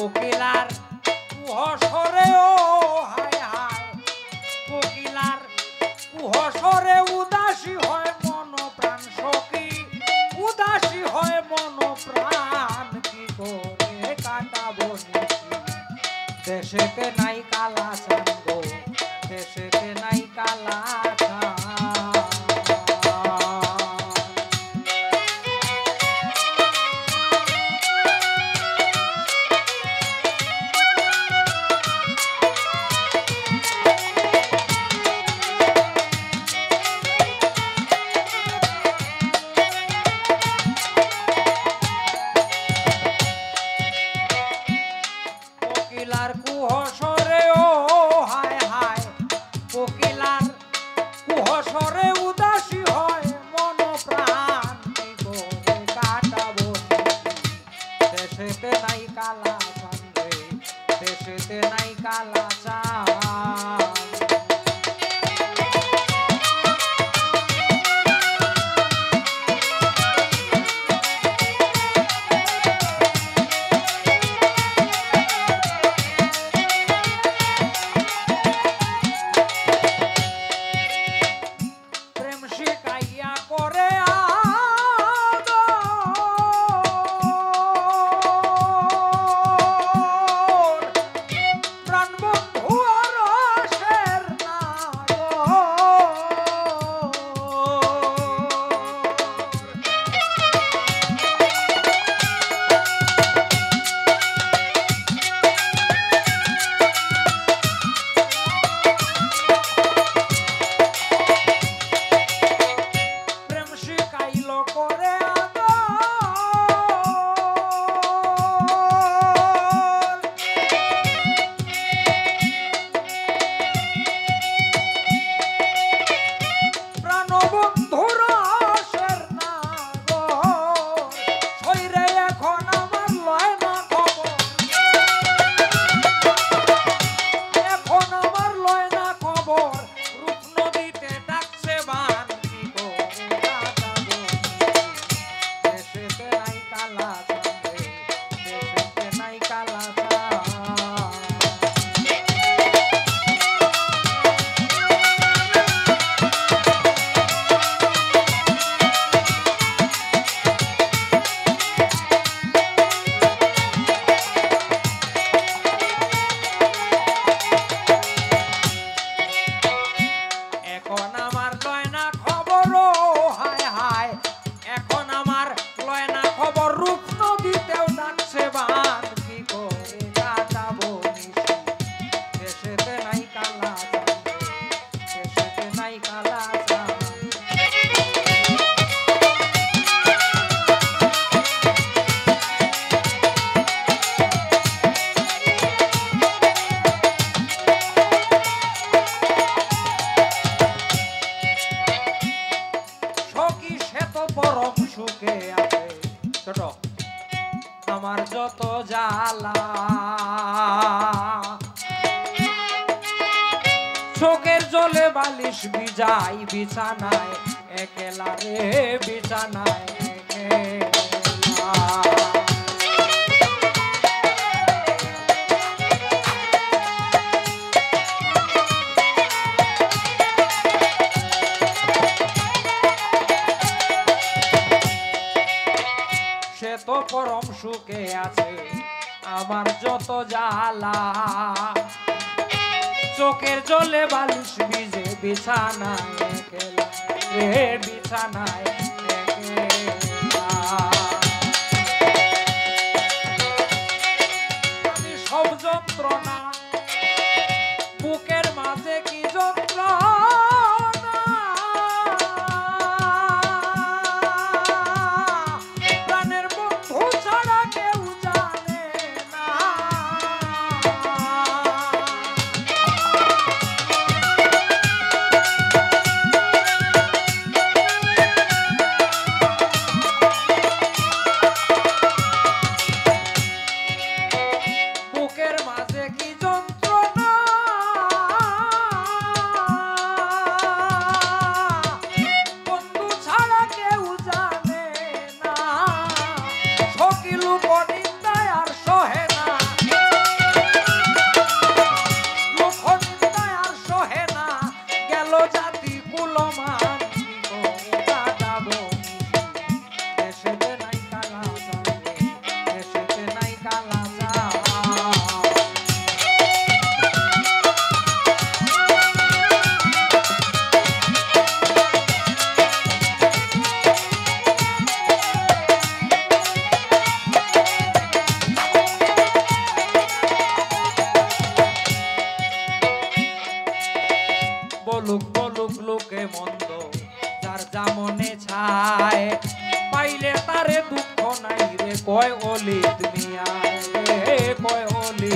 কোকিলার কুহসরে ও হায় হায় কোকিলার কুহসরে উদাসী হয় মন প্রাণ সখী উদাসী হয় মন প্রাণ কি করে কাটাবো নিশি দেশেতে নাই কালা চাঁদ গো দেশেতে নাই কালা চাঁদ কোকিলার কুহসরে ও হায় হায় কোকিলার কুহসরে উদাসী হয় মন প্রাণ কি করে কাটাবো দেশেতে নাই কালা চাঁদ রে দেশেতে নাই কালা চাঁদ আমার যত জ্বালা চোখের জলে বালিশ ভিজাই বিছানায় একলা রে বিছানায় একলা সে তো পরম সুখে আছে আমার যত জ্বালা চোখের জলে বালিশ ভিজে বিছানায় একলা রে বিছানায় একলা আমি সব যন্ত্রণা বুকের মাঝে কি যন্ত্রণা যার জামনে ছায় পাইলে তারে দুঃখ নাই রে কয় অলি তুমি আয় কয় অলি